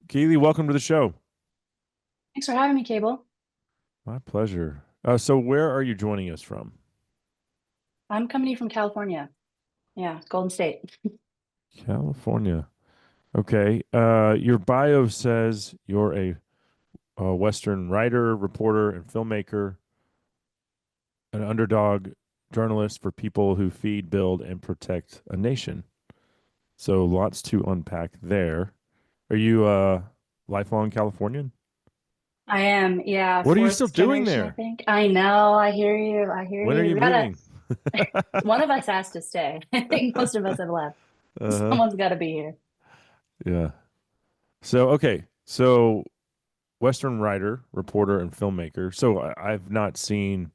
Keely, welcome to the show. Thanks for having me, Cable. My pleasure. So where are you joining us from? I'm coming to you from California. Yeah, Golden State. California. Okay. Your bio says you're a Western writer, reporter, and filmmaker, an underdog journalist for people who feed, build, and protect a nation. So lots to unpack there. Are you a lifelong Californian? I am, yeah, What are you still fourth doing generation, I there? think. I know. I hear you. I hear When are you. you We gotta, moving? one of us has to stay. I think most of us have left. Uh-huh. Someone's got to be here. Yeah. So Western writer, reporter, and filmmaker. So I've not seen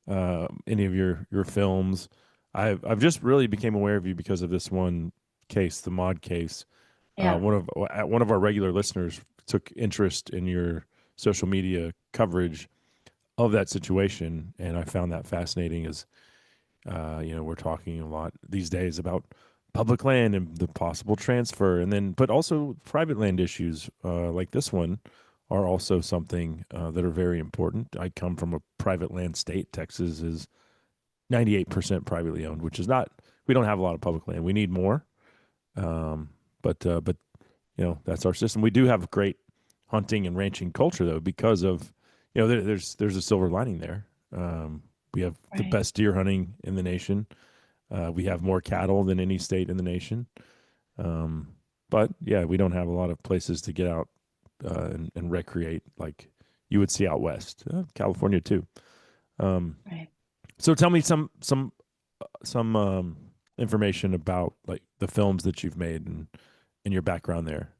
any of your films. I've just really became aware of you because of this one case, the mod case. Yeah. One of our regular listeners took interest in your social media coverage of that situation, and I found that fascinating. As we're talking a lot these days about public land and the possible transfer, and then but also private land issues like this one are also something that are very important. I come from a private land state. Texas is 98% privately owned, which is not. We don't have a lot of public land. We need more, um, but that's our system. We do have great hunting and ranching culture though, because of there's a silver lining there. We have the Right. best deer hunting in the nation. We have more cattle than any state in the nation. Um, but yeah, we don't have a lot of places to get out and recreate like you would see out west, California too. Um, Right. so tell me some information about like the films that you've made and your background there.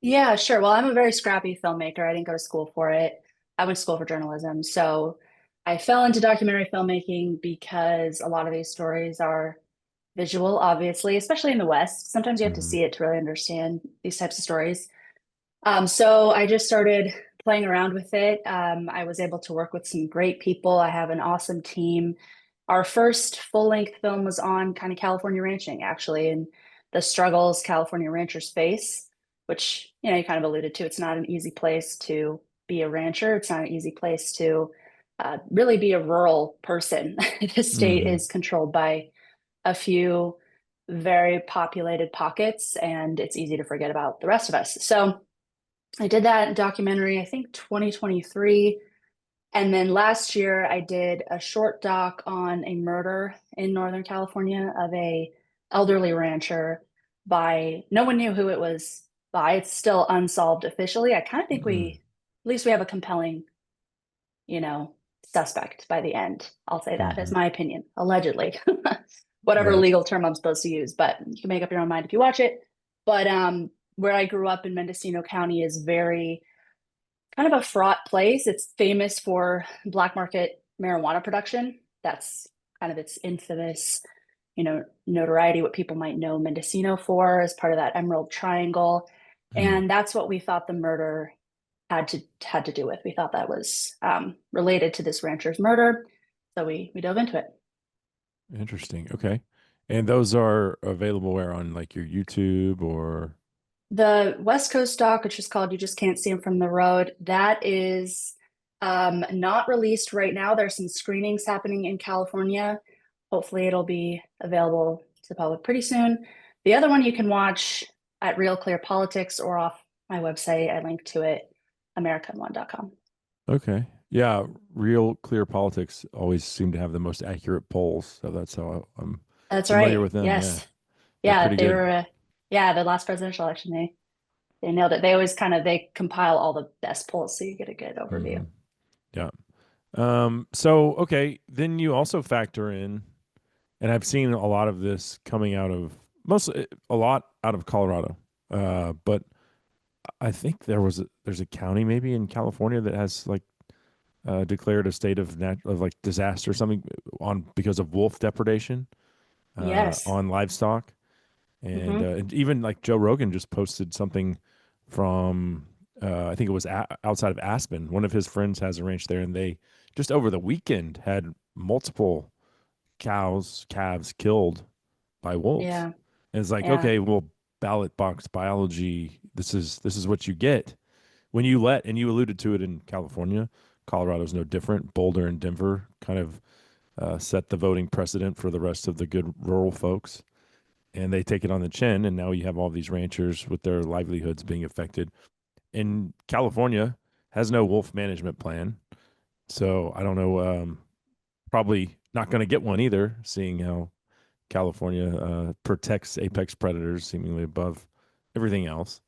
Yeah, sure. Well, I'm a very scrappy filmmaker. I didn't go to school for it. I went to school for journalism. So I fell into documentary filmmaking because a lot of these stories are visual, obviously, especially in the West. Sometimes you have to Mm-hmm. see it to really understand these types of stories. So I just started playing around with it. I was able to work with some great people. I have an awesome team. Our first full-length film was on kind of California ranching, actually, and the struggles California ranchers face, which, you kind of alluded to. It's not an easy place to be a rancher. It's not an easy place to really be a rural person. The state Mm-hmm. is controlled by a few very populated pockets, and it's easy to forget about the rest of us. So I did that documentary, I think 2023. And then last year, I did a short doc on a murder in Northern California of a elderly rancher by no one knew who it was by. It's still unsolved officially. I kind of think Mm-hmm. at least we have a compelling, you know, suspect by the end. I'll say that as Mm-hmm. my opinion, allegedly. Whatever Right. legal term I'm supposed to use, but you can make up your own mind if you watch it. But where I grew up in Mendocino County is very kind of a fraught place. It's famous for black market marijuana production. That's kind of its infamous, notoriety, what people might know Mendocino for as part of that Emerald Triangle. Mm. And that's what we thought the murder had to do with. We thought that was related to this rancher's murder. So we dove into it. Interesting. Okay. And those are available where on like your YouTube or The West Coast doc, which is called You Just Can't See Them from the Road, that is not released right now. There's some screenings happening in California. Hopefully, it'll be available to the public pretty soon. The other one you can watch at Real Clear Politics or off my website. I link to it, american1.com. okay. Yeah, Real Clear Politics always seem to have the most accurate polls, so that's how I'm That's familiar right. with them. Yeah, Yes. they're Yeah, pretty they good. were, yeah, the last presidential election, they nailed it. They always they compile all the best polls so you get a good Hmm. overview. Yeah. So okay, then you also factor in, and I've seen a lot of this coming out of mostly a lot out of Colorado. But I think there's a county maybe in California that has like declared a state of like disaster or something on because of wolf depredation Yes. on livestock, Hmm. and even like Joe Rogan just posted something from I think it was outside of Aspen. One of his friends has a ranch there, and they just over the weekend had multiple calves, calves killed by wolves. Yeah. And it's like, Yeah. okay, well. ballot box biology. This is what you get when you let, and you alluded to it in California. Colorado's no different. Boulder and Denver kind of set the voting precedent for the rest of the good rural folks, and they take it on the chin. And now you have all these ranchers with their livelihoods being affected. And California has no wolf management plan, so I don't know. Probably not going to get one either, seeing how California protects apex predators seemingly above everything else.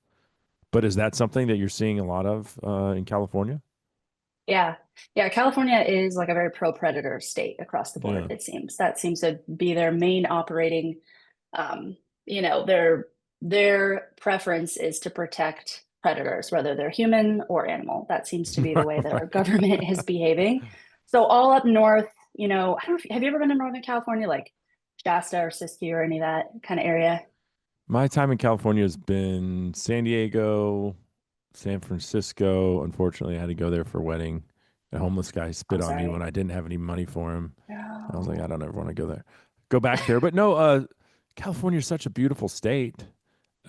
But is that something that you're seeing a lot of in California? Yeah. Yeah. California is like a very pro-predator state across the board, Yeah. it seems. That seems to be their main operating, um, their preference is to protect predators, whether they're human or animal. That seems to be the way that our Right. government is behaving. So all up north, I don't know have you ever been to Northern California, like Shasta or Siskiyou or any of that kind of area? My time in California has been San Diego, San Francisco. Unfortunately, I had to go there for a wedding. A homeless guy I'm spit on me when sorry. I didn't have any money for him. I was like, I No. don't ever want to go there. Go back there. But no, California is such a beautiful state.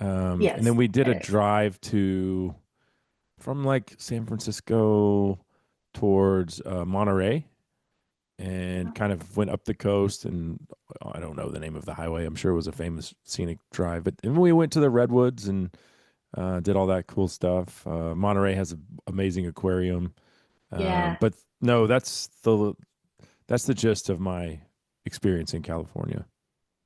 And then Yes, we did a it is. drive to from like San Francisco towards Monterey and kind of went up the coast. And I don't know the name of the highway. I'm sure it was a famous scenic drive. But then we went to the redwoods and did all that cool stuff. Monterey has an amazing aquarium. Yeah. But no, that's the gist of my experience in California.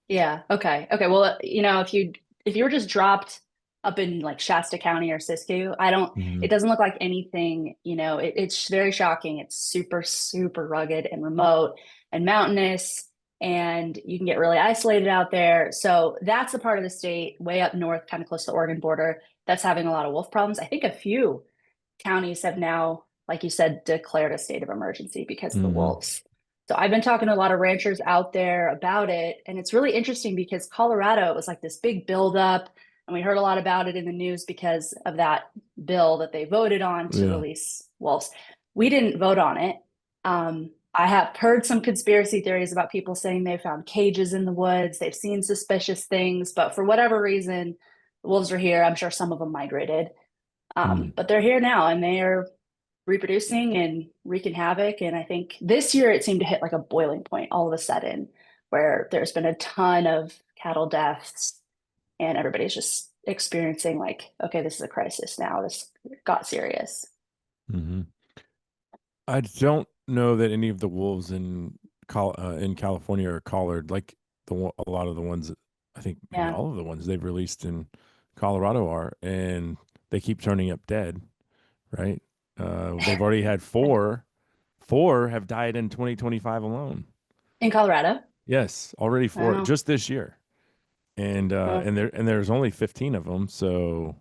Yeah. Okay. Okay. Well, if you were just dropped up in like Shasta County or Siskiyou, it Hmm. doesn't look like anything, it's very shocking. It's super, super rugged and remote and mountainous, and you can get really isolated out there. So that's the part of the state way up north, kind of close to the Oregon border, that's having a lot of wolf problems. I think a few counties have now, like you said, declared a state of emergency because of the Hmm. wolves. So I've been talking to a lot of ranchers out there about it. And it's really interesting because Colorado, it was like this big buildup. And we heard a lot about it in the news because of that bill that they voted on to Yeah. release wolves. We didn't vote on it. I have heard some conspiracy theories about people saying they found cages in the woods, they've seen suspicious things, but for whatever reason, the wolves are here. I'm sure some of them migrated. Mm. But they're here now and they are reproducing and wreaking havoc. And I think this year it seemed to hit like a boiling point all of a sudden, where there's been a ton of cattle deaths and everybody's just experiencing like, okay, this is a crisis now. This got serious. Hmm. I don't know that any of the wolves in California are collared like a lot of the ones that I think maybe Yeah. all of the ones they've released in Colorado are, and they keep turning up dead. Right? They've already had four. Four have died in 2025 alone. In Colorado. Yes, already four Wow. just this year, and Well, there's only 15 of them. So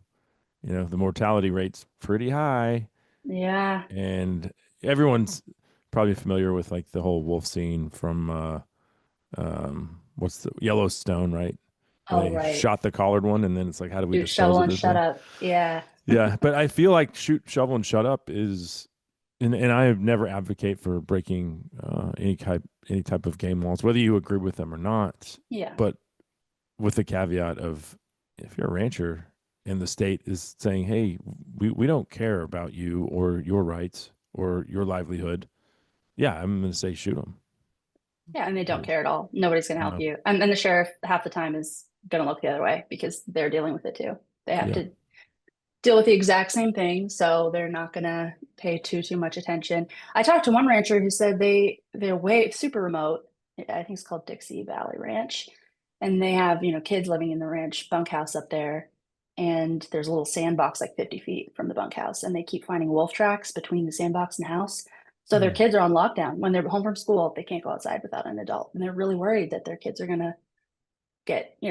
the mortality rate's pretty high, yeah. and everyone's probably familiar with like the whole wolf scene from what's the Yellowstone, right? Where Oh, they right. shot the collared one, and then it's like, how do we Shoot, dispose shovel, of and this shut thing? up. Yeah. Yeah, but I feel like shoot, shovel, and shut up is, and I have never advocate for breaking any type of game laws, whether you agree with them or not. Yeah. But with the caveat of, if you're a rancher and the state is saying, hey, we don't care about you or your rights or your livelihood, yeah, I'm going to say shoot them. Yeah, and they don't care at all. Nobody's going to help No. you. And the sheriff half the time is going to look the other way because they're dealing with it too. They have Yeah. to deal with the exact same thing, so they're not going to pay too much attention. I talked to one rancher who said they're way super remote. I think it's called Dixie Valley Ranch, and they have kids living in the ranch bunkhouse up there, and there's a little sandbox like 50 feet from the bunkhouse, and they keep finding wolf tracks between the sandbox and the house. So their Mm. kids are on lockdown. When they're home from school, they can't go outside without an adult, and they're really worried that their kids are going to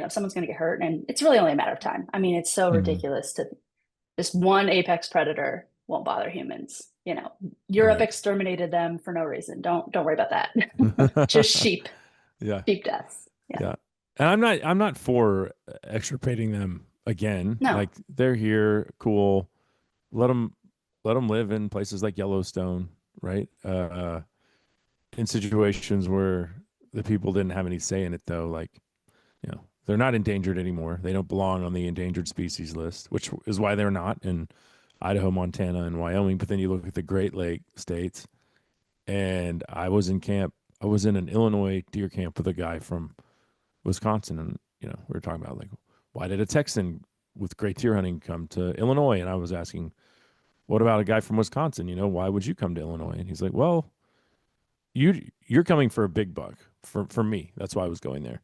someone's going to get hurt, and it's really only a matter of time. I mean, it's so Hmm. ridiculous to this one apex predator won't bother humans. Europe Right. exterminated them for no reason. Don't worry about that. Just Yeah. sheep deaths. Yeah. Yeah. And I'm not for extirpating them again. No. Like they're here, cool. Let them let them live in places like Yellowstone, right? In situations where the people didn't have any say in it, though, like They're not endangered anymore. They don't belong on the endangered species list, which is why they're not in Idaho, Montana, and Wyoming. But then you look at the Great Lake states, and I was in camp. I was in an Illinois deer camp with a guy from Wisconsin, and we were talking about like, why did a Texan with great deer hunting come to Illinois? And I was asking, what about a guy from Wisconsin? Why would you come to Illinois? And he's like, well, you're coming for a big buck. For me, that's why I was going there.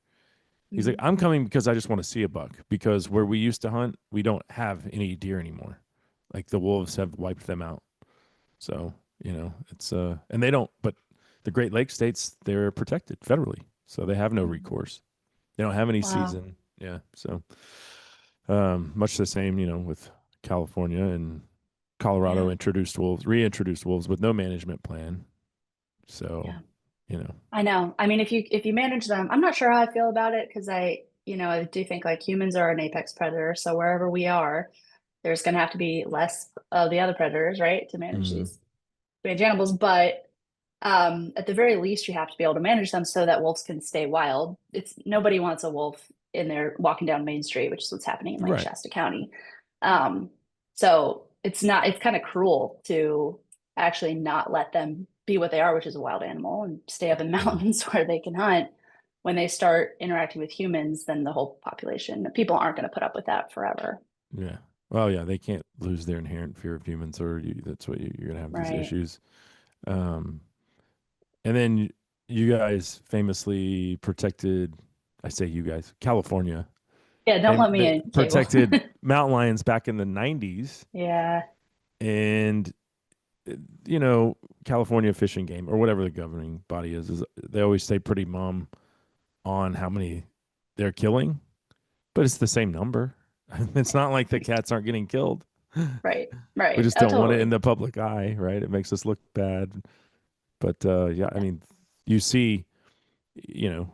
He's like, Mhm. I'm coming because I just want to see a buck, because where we used to hunt, we don't have any deer anymore. Like the wolves have wiped them out. So, it's and they don't, but the Great Lakes states, they're protected federally. So they have no Mhm. recourse. They don't have any Wow. season. Yeah. So much the same, with California and Yeah. Colorado reintroduced wolves with no management plan. So, Yeah. you know, I know. I mean, if you manage them, I'm not sure how I feel about it because I do think like humans are an apex predator. So wherever we are, there's going to have to be less of the other predators, right, to manage mm, these strange animals. But at the very least, you have to be able to manage them so that wolves can stay wild. It's nobody wants a wolf in there walking down Main Street, which is what's happening in like right. Shasta County. Um, so it's kind of cruel to actually not let them be what they are, which is a wild animal, and stay up in Yeah. mountains where they can hunt. When they start interacting with humans, then the whole population, people aren't going to put up with that forever. Yeah. Well, yeah, they can't lose their inherent fear of humans, or that's what you're going to have these Right. issues. Um, and then you guys famously protected, I say you guys, California, Yeah, don't let me they in, Cable. protected mountain lions back in the 90s. Yeah, And, uh, you know, California Fish and Game, or whatever the governing body is they always say pretty mum on how many they're killing, but it's the same number. It's not like the cats aren't getting killed. right, We right. just Oh, don't want it in totally. the public eye, right? It makes us look bad. But yeah, I mean, you see,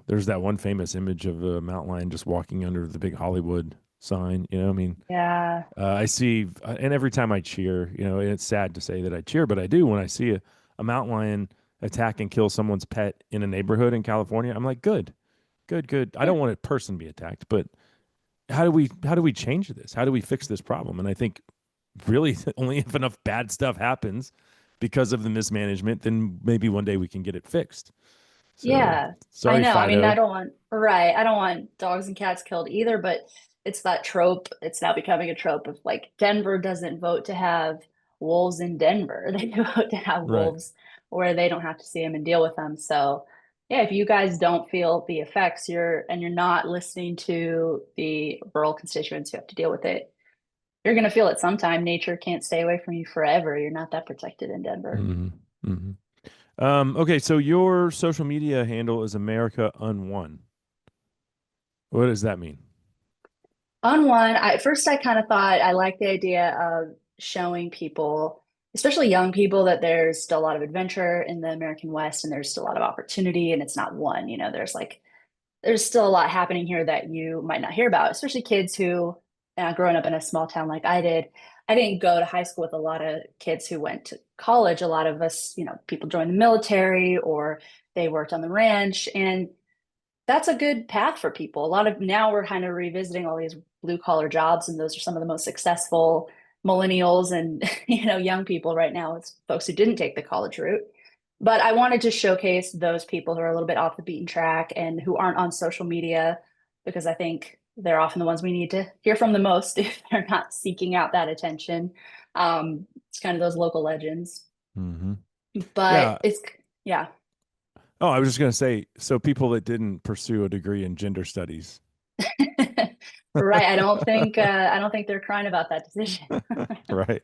there's that one famous image of a mountain lion just walking under the big Hollywood sign. I mean, Yeah, I see, and every time I cheer, and it's sad to say that I cheer, but I do when I see a mountain lion attack and kill someone's pet in a neighborhood in California. I'm like, good, good, good. I yeah, don't want a person to be attacked, but how do we change this? How do we fix this problem? And I think really only if enough bad stuff happens because of the mismanagement, then maybe one day we can get it fixed. So yeah. I sorry, know. I mean, Fido. I don't want dogs and cats killed either, but it's that trope. It's now becoming a trope of like Denver doesn't vote to have wolves in Denver. They vote to have Right. wolves where they don't have to see them and deal with them. So, yeah, if you guys don't feel the effects, you're not listening to the rural constituents who have to deal with it. You're going to feel it sometime. Nature can't stay away from you forever. You're not that protected in Denver. Hmm. Hmm. Okay, so your social media handle is America Unwon. What does that mean? On one, at first I kind of thought I like the idea of showing people, especially young people, that there's still a lot of adventure in the American West and there's still a lot of opportunity and it's not one, there's still a lot happening here that you might not hear about, especially kids who, growing up in a small town like I did, I didn't go to high school with a lot of kids who went to college. A lot of us, people joined the military or they worked on the ranch. And that's a good path for people. A lot of now we're kind of revisiting all these blue collar jobs, and those are some of the most successful millennials and young people right now. It's folks who didn't take the college route. But I wanted to showcase those people who are a little bit off the beaten track and who aren't on social media because I think they're often the ones we need to hear from the most if they're not seeking out that attention. It's kind of those local legends. Hmm. Yeah. But it's yeah. Oh, I was just going to say, so people that didn't pursue a degree in gender studies. Right. I don't think they're crying about that decision. Right.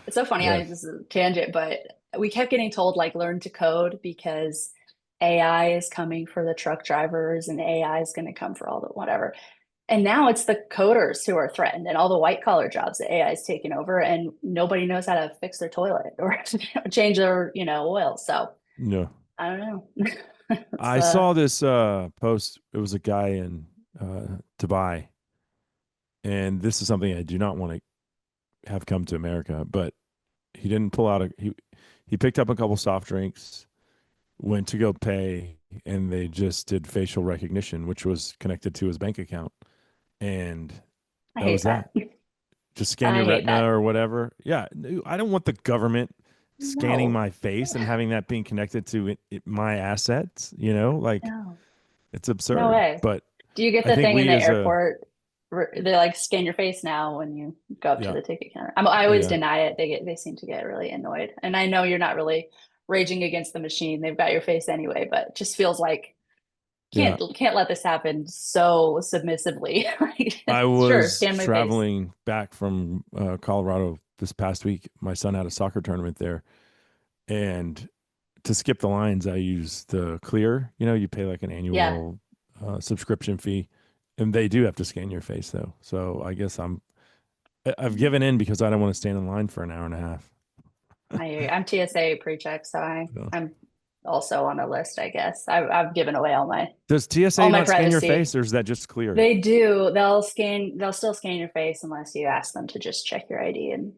It's so funny. Yes. This is a tangent, but we kept getting told like learn to code because AI is coming for the truck drivers and AI is going to come for all the whatever. And now it's the coders who are threatened and all the white collar jobs that AI is taking over and nobody knows how to fix their toilet or change their, oil. So No. I don't know. It's I saw this post. It was a guy in Dubai, and this is something I do not want to have come to America. But he didn't pull out he picked up a couple soft drinks, went to go pay, and they just did facial recognition, which was connected to his bank account. And I that was hate that. that. Just scan I your hate retina that. or whatever. Yeah, I don't want the government scanning No, my face and having that being connected to my assets. You know, like no, it's no absurd. way. But Do you get I the think thing in we the as a airport where they like scan your face now when you go up to yeah the ticket counter? I always yeah deny it. They seem to get really annoyed. And I know you're not really raging against the machine. They've got your face anyway, but it just feels like yeah. can't let this happen so submissively. Like, I sure, was scan my face. traveling back from Colorado this past week. My son had a soccer tournament there, and to skip the lines, I use the Clear. You know, you pay like an Yeah, annual subscription fee, and they do have to scan your face though. So I guess I've given in because I don't want to stand in line for an hour and a half. I'm TSA pre-check, so Yeah. I'm also on a list, I guess. I've given away Does all TSA my not scan your face, privacy. or is that just Clear? They do. They'll still scan your face unless you ask them to just check your ID and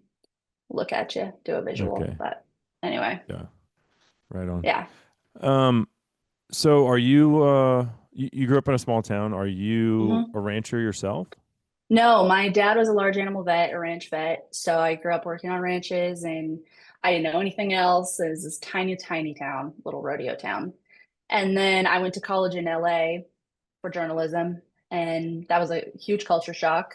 look at you, do a visual. Okay, But anyway, yeah, right on. yeah. Um, so are you you grew up in a small town? Are you Hmm. a rancher yourself? No, my dad was a large animal vet, a ranch vet. So I grew up working on ranches and I didn't know anything else. It was this tiny, tiny town, little rodeo town. And then I went to college in LA for journalism, and that was a huge culture shock.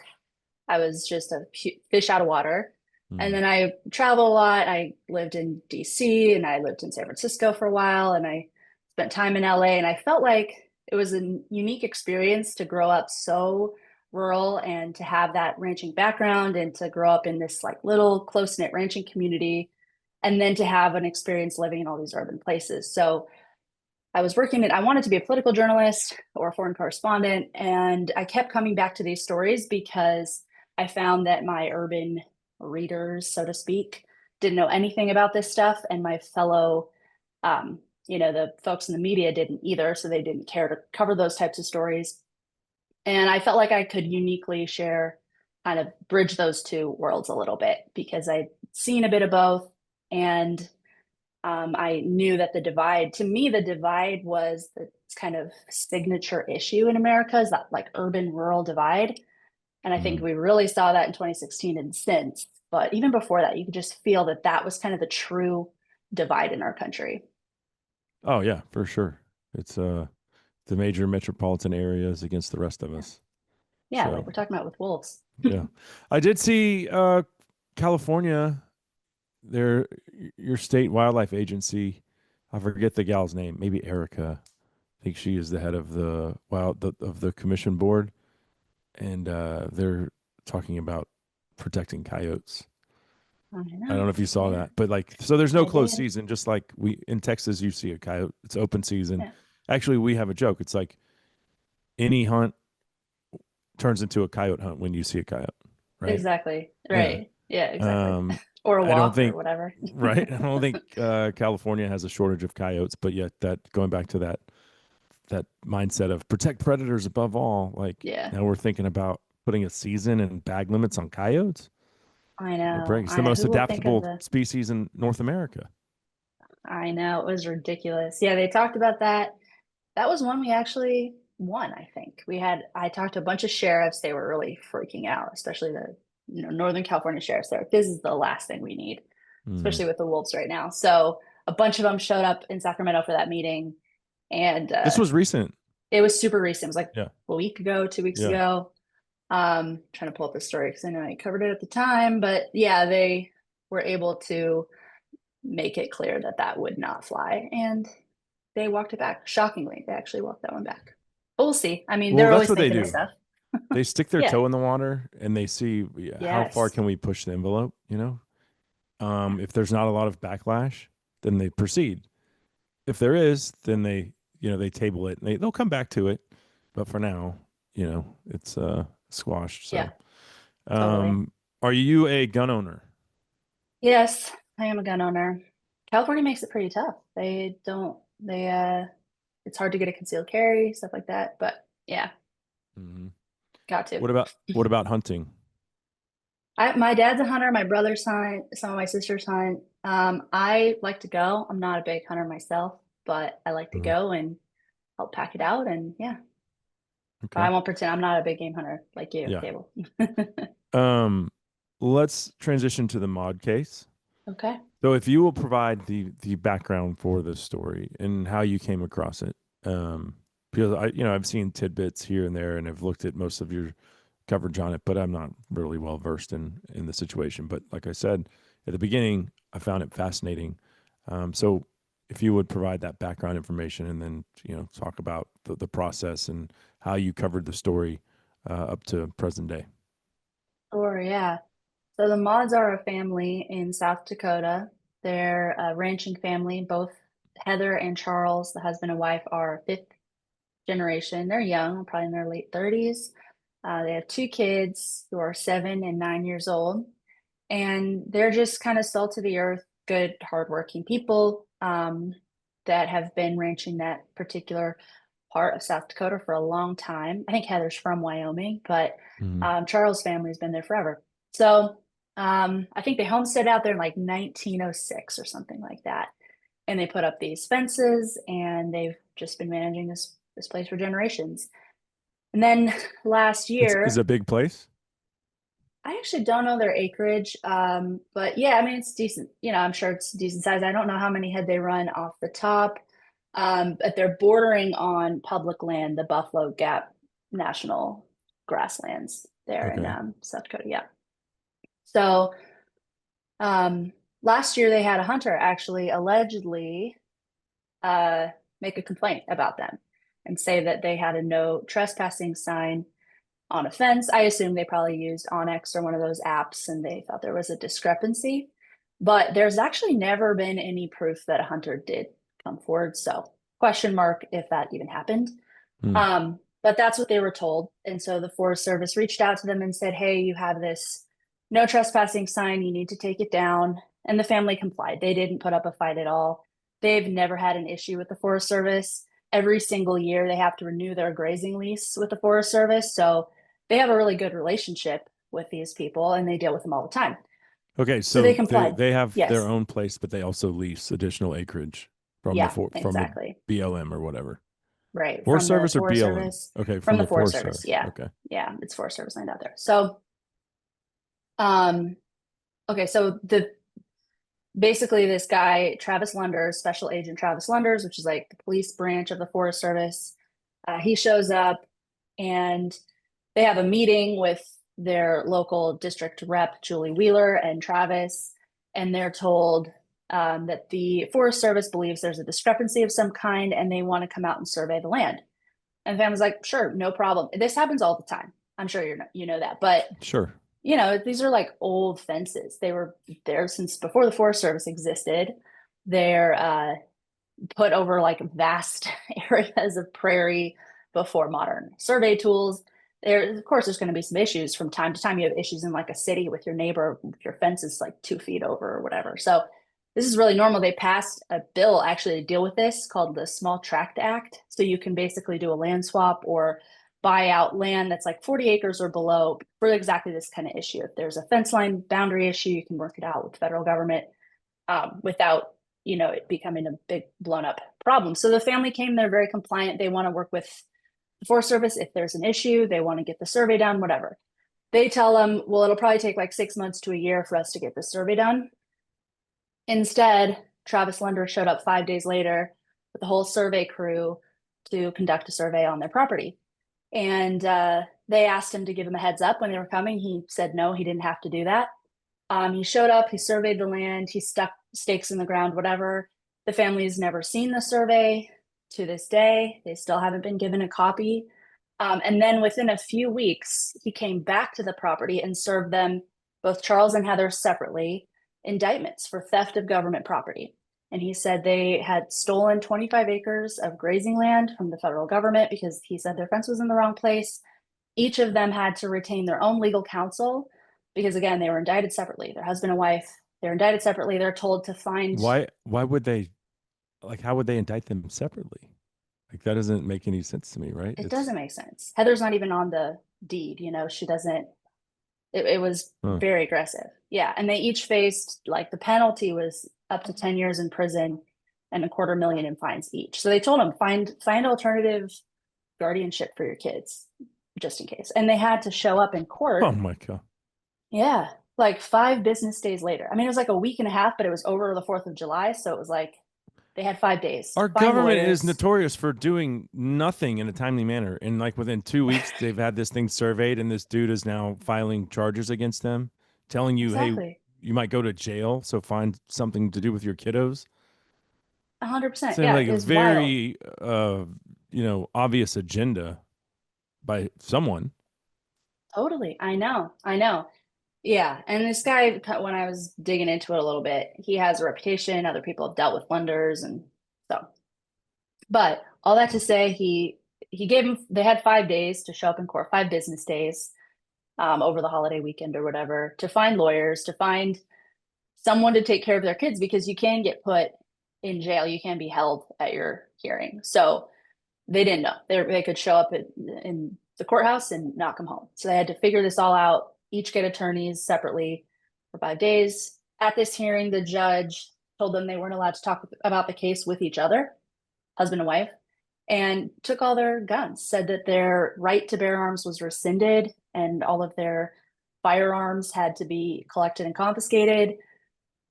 I was just a fish out of water. And Hmm. then I traveled a lot. I lived in DC and I lived in San Francisco for a while and I spent time in LA. And I felt like it was a unique experience to grow up so rural and to have that ranching background and to grow up in this like little close knit ranching community and then to have an experience living in all these urban places. So I was working at, I wanted to be a political journalist or a foreign correspondent. And I kept coming back to these stories because I found that my urban readers, so to speak, didn't know anything about this stuff. And my fellow, um, the folks in the media didn't either. So they didn't care to cover those types of stories. And I felt like I could uniquely share, kind of bridge those two worlds a little bit because I'd seen a bit of both. And I knew that the divide, to me, the divide was the kind of signature issue in America is that like urban rural divide. And I think Hmm. we really saw that in 2016 and since. But even before that, you could just feel that that was kind of the true divide in our country. Oh yeah, for sure. It's the major metropolitan areas against the rest of Yeah. us. Yeah. So Like we're talking about with wolves. yeah, I did see California. Their your state wildlife agency. I forget the gal's name. Maybe Erica. I think she is the head of of the commission board, and they're talking about protecting coyotes. I I don't know. know if you saw Yeah, that, but like, so there's no I closed did. season. Just like we in Texas, you see a coyote. It's open season. Yeah, Actually, we have a joke. It's like any hunt turns into a coyote hunt when you see a coyote, right? exactly. Yeah. Right. Yeah, exactly. Um, Or a I don't walk or think, whatever. right? I don't think California has a shortage of coyotes, but yet that going back to that mindset of protect predators above all, like Yeah, now we're thinking about putting a season and bag limits on coyotes. I Give me a know. break. It's I the know. most Who will think of adaptable the species in North America. I know it was ridiculous. Yeah, they talked about that. That was one we actually won, I think. I talked to a bunch of sheriffs. They were really freaking out, especially the, Northern California sheriffs. They're like, this is the last thing we need, Hmm. especially with the wolves right now. So a bunch of them showed up in Sacramento for that meeting. And This was recent. it was super recent. It was like Yeah. a week ago, 2 weeks Yeah. ago. Trying to pull up the story because I know I covered it at the time. But yeah, they were able to make it clear that that would not fly. And they walked it back. Shockingly, they actually walked that one back. But we'll see. I mean, Well, they're that's always what they thinking of do. stuff. They stick their Yeah. toe in the water and they see how far Yes. can we push the envelope, you know? Yeah. If there's not a lot of backlash, then they proceed. If there is, then they table it and they'll come back to it. But for now, it's squashed. Yeah. So, Totally. um, are you a gun owner? Yes, I am a gun owner. California makes it pretty tough. It's hard to get a concealed carry, stuff like that. But yeah, Hmm. got to. What about hunting? My dad's a hunter. My brother's hunt. Some of my sisters hunt. I like to go. I'm not a big hunter myself, but I like to Mhm. go and help pack it out. And yeah, But I Okay. won't pretend I'm not a big game hunter like you, Yeah. Cable. Um, let's transition to the mod case. Okay. So if you will provide the background for this story and how you came across it, because I've seen tidbits here and there, and I've looked at most of your coverage on it, but I'm not really well versed in the situation. But like I said at the beginning, I found it fascinating. So if you would provide that background information and then talk about the process and how you covered the story up to present day. Sure, yeah. So the Mods are a family in South Dakota. They're a ranching family. Both Heather and Charles, the husband and wife, are fifth generation. They're young, probably in their late 30s. They have two kids who are 7 and 9 years old, and they're just kind of salt of the earth, good, hardworking people that have been ranching that particular part of South Dakota for a long time. I think Heather's from Wyoming, but Mhm. Charles' family's been there forever. So I think they homesteaded out there in like 1906 or something like that. And they put up these fences, and they've just been managing this place for generations. And then last It's year, a big place. I actually don't know their acreage, but yeah, I mean it's decent. I'm sure it's decent size. I don't know how many head they run off the top, but they're bordering on public land, the Buffalo Gap National Grasslands there in Okay. South Dakota. Yeah. So um, last year they had a hunter actually allegedly uh, make a complaint about them and say that they had a no trespassing sign on a fence. I assume they probably used Onyx or one of those apps and they thought there was a discrepancy. But there's actually never been any proof that a hunter did come forward. So, question mark if that even happened. Hmm. But that's what they were told. And so the Forest Service reached out to them and said, hey, you have this no trespassing sign. You need to take it down. And the family complied. They didn't put up a fight at all. They've never had an issue with the Forest Service. Every single year, they have to renew their grazing lease with the Forest Service. So they have a really good relationship with these people and they deal with them all the time. Okay, So they so they complied. they have their Yes. own place, but they also lease additional acreage from Yeah, from the exactly. BLM or whatever. Right. Forest From the Service or Forest BLM? Service. Okay, From from the the Forest Forest Service. Service. Yeah. Okay. Yeah. It's Forest Service land out there. So, um, okay. So basically this guy, Travis Lunders, Special Agent Travis Lunders, which is like the police branch of the Forest Service, he shows up and they have a meeting with their local district rep, Julie Wheeler and Travis, and they're told that the Forest Service believes there's a discrepancy of some kind and they want to come out and survey the land. And the family's like, sure, no problem. This happens all the time. I'm sure you know that. But, Sure. these are like old fences. They were there since before the Forest Service existed. They're put over like vast areas of prairie before modern survey tools. There, of course, there's going to be some issues from time to time. You have issues in like a city with your neighbor, your fence is like 2 feet over or whatever. So this is really normal. They passed a bill actually to deal with this called the Small Tract Act. So you can basically do a land swap or buy out land that's like 40 acres or below for exactly this kind of issue. If there's a fence line boundary issue, you can work it out with the federal government without it becoming a big blown up problem. So the family came, they're very compliant. They want to work with the Forest Service if there's an issue, they want to get the survey done, whatever. They tell them, well, it'll probably take like 6 months to a year for us to get the survey done. Instead, Travis Lunder showed up 5 days later with the whole survey crew to conduct a survey on their property. And they asked him to give him a heads up when they were coming. He said no, he didn't have to do that. He showed up, he surveyed the land, he stuck stakes in the ground, whatever. The family's never seen the survey to this day. They still haven't been given a copy. And then within a few weeks, he came back to the property and served them, both Charles and Heather separately, indictments for theft of government property. And he said they had stolen 25 acres of grazing land from the federal government because he said their fence was in the wrong place. Each of them had to retain their own legal counsel because, again, they were indicted separately. Their husband and wife, they're indicted separately. They're told to find. Why would they how would they indict them separately? Like that doesn't make any sense to me, right? It It's doesn't make sense. Heather's not even on the deed. She doesn't. It was huh. very aggressive. Yeah, and they each faced like the penalty was up to 10 years in prison and $250,000 in fines each. So they told them find alternative guardianship for your kids, just in case. And they had to show up in Oh court. my God. Yeah, like 5 business days later. I mean, it was like a week and a half, but it was over the 4th of July. So it was like they had 5 days to Our find government is lawyers. notorious for doing nothing in a timely manner. And like within 2 weeks, they've had this thing surveyed, and this dude is now filing charges against them, telling you, hey, Exactly. you might go to jail. So find something to do with your kiddos. 100%. Seems Yeah, like a is wild. very, obvious agenda by someone. Totally. I know. I know. Yeah. And this guy, when I was digging into it a little bit, he has a reputation. Other people have dealt with lenders. And so, but all that to say, he gave him, they had 5 days to show up in court, 5 business days, over the holiday weekend or whatever, to find lawyers, to find someone to take care of their kids, because you can get put in jail. You can be held at your hearing. So they didn't know. They could show up in the courthouse and not come home. So they had to figure this all out, each get attorneys separately for 5 days. At this hearing, the judge told them they weren't allowed to talk about the case with each other, husband and wife, and took all their guns, said that their right to bear arms was rescinded and all of their firearms had to be collected and confiscated.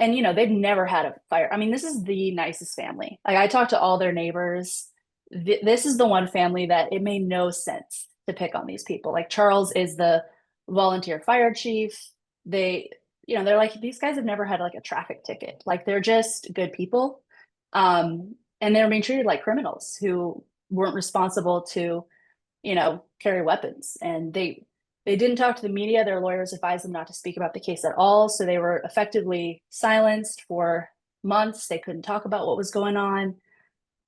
And they've never had a fire. I mean, this is the nicest family. Like, I talked to all their neighbors. This is the one family that it made no sense to pick on these people. Like, Charles is the volunteer fire chief. They're like, these guys have never had like a traffic ticket. Like, they're just good people. And they're being treated like criminals who weren't responsible to carry weapons. And they didn't talk to the media. Their lawyers advised them not to speak about the case at all. So they were effectively silenced for months. They couldn't talk about what was going on.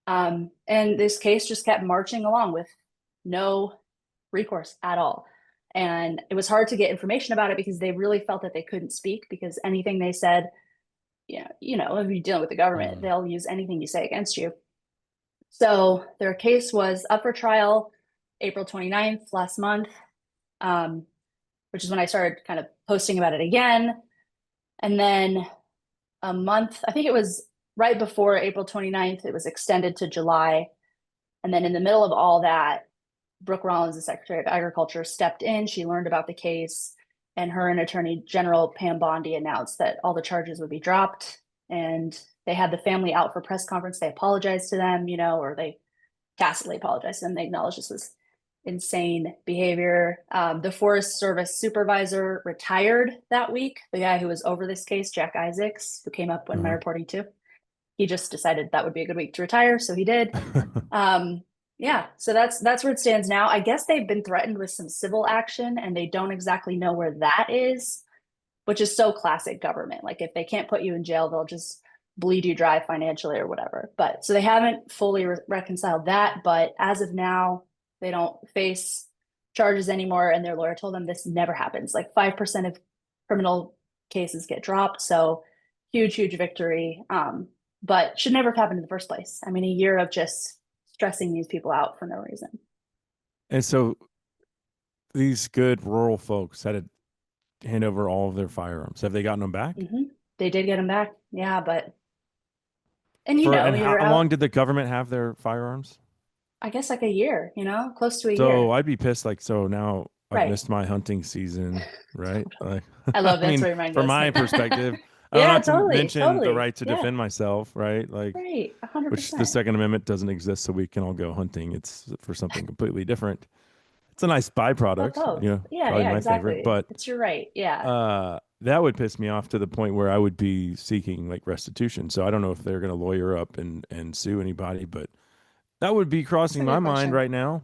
And this case just kept marching along with no recourse at all. And it was hard to get information about it because they really felt that they couldn't speak, because anything they said, if you're dealing with the government, Mm. they'll use anything you say against you. So their case was up for trial April 29th last month, um, which is when I started kind of posting about it again. And then a month, I think it was right before April 29th, it was extended to July. And then in the middle of all that, Brooke Rollins, the Secretary of Agriculture, stepped in. She learned about the case, and her and Attorney General Pam Bondi announced that all the charges would be dropped. And they had the family out for press conference. They apologized to them, or they tacitly apologized to them. They acknowledged this was insane behavior. The Forest Service supervisor retired that week. The guy who was over this case, Jack Isaacs, who came up when my Uh-huh. reporting too, he just decided that would be a good week to retire, so he did. Um, yeah, so that's where it stands now. I guess they've been threatened with some civil action, and they don't exactly know where that is, which is so classic government. Like, if they can't put you in jail, they'll just bleed you dry financially or whatever. But so they haven't fully reconciled that. But as of now, they don't face charges anymore. And their lawyer told them this never happens. Like, 5% of criminal cases get dropped. So huge, huge victory. But should never have happened in the first place. I mean, a year of just stressing these people out for no reason. And so these good rural folks had to hand over all of their firearms. Have they gotten them back? Mm-hmm. They did get them back. Yeah. And And how you're long out, did the government have their firearms? I guess, like a year, close to a So year. I'd be pissed. Like, so now I've Right. missed my hunting season, right? Totally. Like, I I love that's mean, where your mind from goes. my perspective, I don't Yeah, have to totally, mention the totally. right to Yeah, defend myself, right? Like, right. A hundred which the percent. Second Amendment doesn't exist, so we can all go hunting. It's for something completely different. It's a nice Love byproduct, both. Yeah, probably yeah, my favorite, exactly. but It's your right. Yeah, that would piss me off to the point where I would be seeking like restitution. So I don't know if they're going to lawyer up and sue anybody, but that would be that's crossing a my good mind question. right now.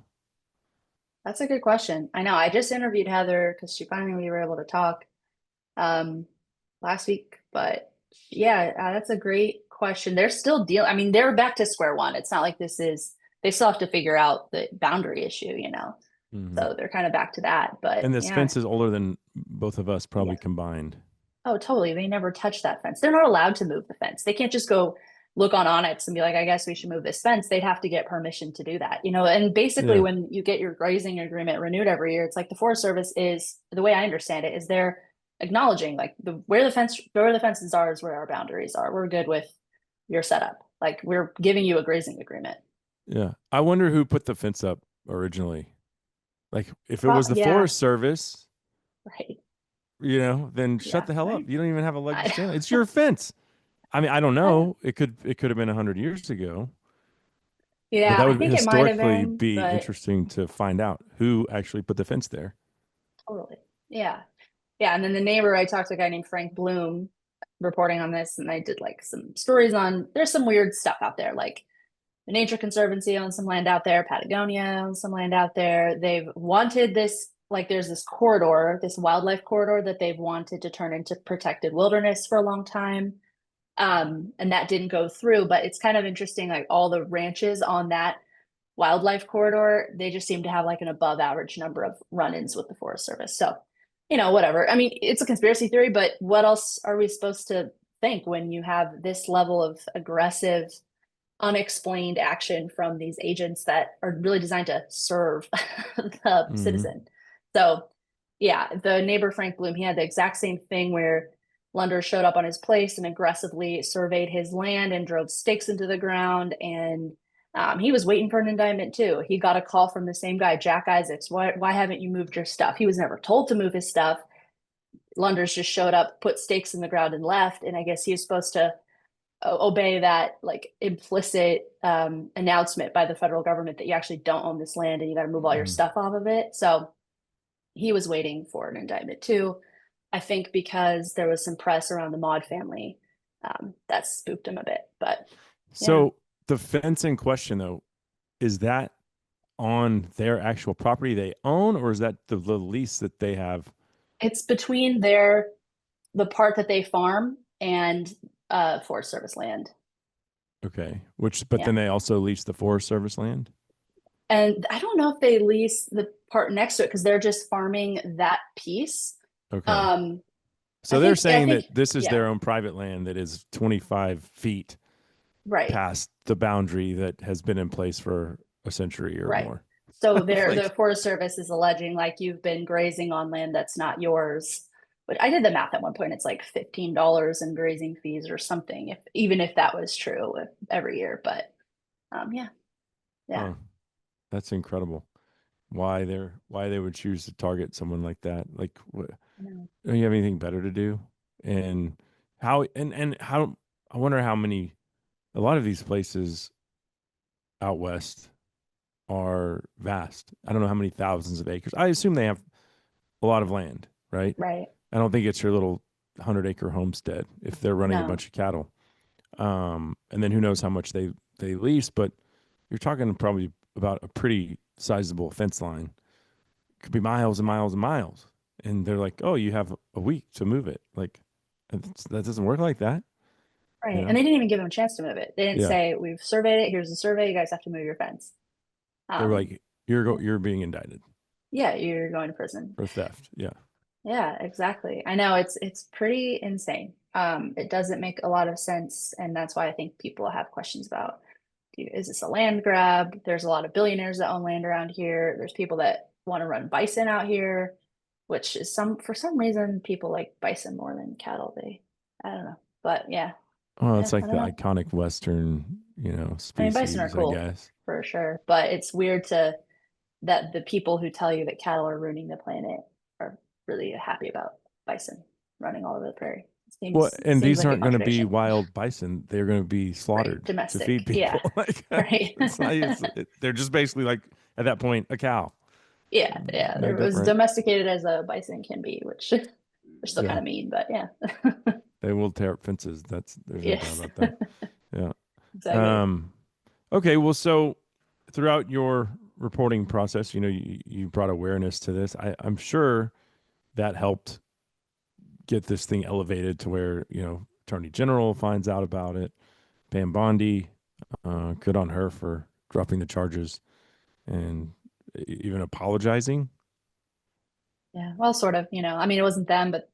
That's a good question. I know. I just interviewed Heather because she finally we were able to talk um last week. But yeah, that's a great question. They're still dealing. I mean, they're back to square one. It's not like this is. They still have to figure out the boundary issue. Hmm. So they're kind of back to that. But And this yeah, fence is older than both of us yeah. probably combined. Oh, totally. They never touch that fence. They're not allowed to move the fence. They can't just go look on Onyx and be like, I guess we should move this fence. They'd have to get permission to do that. And basically Yeah. when you get your grazing agreement renewed every year, it's like the Forest Service is, the way I understand it, is they're acknowledging like where the fences are is where our boundaries are. We're good with your setup. Like, we're giving you a grazing agreement. Yeah. I wonder who put the fence up originally? Like, if it was the Yeah, Forest Service, right. then shut Yeah, the hell up. right. You don't even have a leg to I, stand on. It's your fence. I mean, I don't I, know. It could have been 100 years ago, but yeah, that I would think it might have historically been, be but interesting to find out who actually put the fence there. totally. Yeah. Yeah. And then the neighbor, I talked to a guy named Frank Bloom reporting on this, and I did like some stories on there's some weird stuff out there. Like the Nature Conservancy owns some land out there, Patagonia owns some land out there. They've wanted this, like, there's this corridor, this wildlife corridor that they've wanted to turn into protected wilderness for a long time. And that didn't go through, but it's kind of interesting, like all the ranches on that wildlife corridor, they just seem to have like an above average number of run-ins with the Forest Service. So, whatever. I mean, it's a conspiracy theory, but what else are we supposed to think when you have this level of aggressive, unexplained action from these agents that are really designed to serve the Hmm. citizen? So, yeah, the neighbor Frank Bloom, he had the exact same thing where Lunder showed up on his place and aggressively surveyed his land and drove stakes into the ground. And he was waiting for an indictment too. He got a call from the same guy, Jack Isaacs. Why haven't you moved your stuff? He was never told to move his stuff. Lunders just showed up, put stakes in the ground, and left. And I guess he was supposed to obey that like implicit announcement by the federal government that you actually don't own this land and you got to move all your Hmm. stuff off of it. So he was waiting for an indictment too. I think because there was some press around the Maud family that spooked him a bit. But yeah, So the fence in question, though, is that on their actual property they own, or is that the lease that they have? it's between the part that they farm and Forest Service land. Okay, but Yeah. then they also lease the Forest Service land. And I don't know if they lease the part next to it because they're just farming that piece. Okay, Um, so they're I saying think, that this is yeah, their own private land that is 25 feet right, past the boundary that has been in place for a century or right. more. So the Like, Forest Service is alleging like you've been grazing on land that's not yours. But I did the math at one point. It's like $15 in grazing fees or something, if even if that was true every year. But yeah, yeah, huh? That's incredible. Why they would choose to target someone like that? Like, what? I know. Don't you have anything better to do? And how? I wonder how many. A lot of these places out west are vast. I don't know how many thousands of acres. I assume they have a lot of land, right? Right. I don't think it's your little 100-acre homestead if they're running a No, bunch of cattle. And then who knows how much they lease, but you're talking probably about a pretty sizable fence line. Could be miles and miles and miles. And they're like, "Oh, you have a week to move it." Like, that doesn't work like that, you right. And know? they didn't even give them a chance to move it. They didn't Yeah. say, we've surveyed it. Here's the survey. You guys have to move your fence. They were Um, like, yeah, you're being indicted yeah, you're going to prison. for theft." Yeah. Yeah, exactly. I know it's pretty insane. It doesn't make a lot of sense, and that's why I think people have questions about, is this a land grab? There's a lot of billionaires that own land around here. There's people that want to run bison out here, which is for some reason people like bison more than cattle. I don't know. But yeah, Oh, yeah, it's I like don't the know. iconic Western, I mean, bison are species, I cool guess. for sure, but it's weird to that the people who tell you that cattle are ruining the planet are really happy about bison running all over the prairie. It Well, seems and seems these like a aren't going to be contradiction. wild bison. They're going to be Right. slaughtered to feed Domestic. Yeah. people. Like, Right. it's not, they're just basically like, at that point, a cow. Yeah. Yeah. No They're as different. domesticated as a bison can be, which they're still kind Yeah. of mean, but yeah. They will tear up fences. There's no doubt Yes. about that. Yeah. Exactly. Okay. Well, so throughout your reporting process, you brought awareness to this. I'm sure that helped get this thing elevated to where, Attorney General finds out about it. Pam Bondi, good on her for dropping the charges and even apologizing. Yeah. Well, sort of, I mean, it wasn't them, but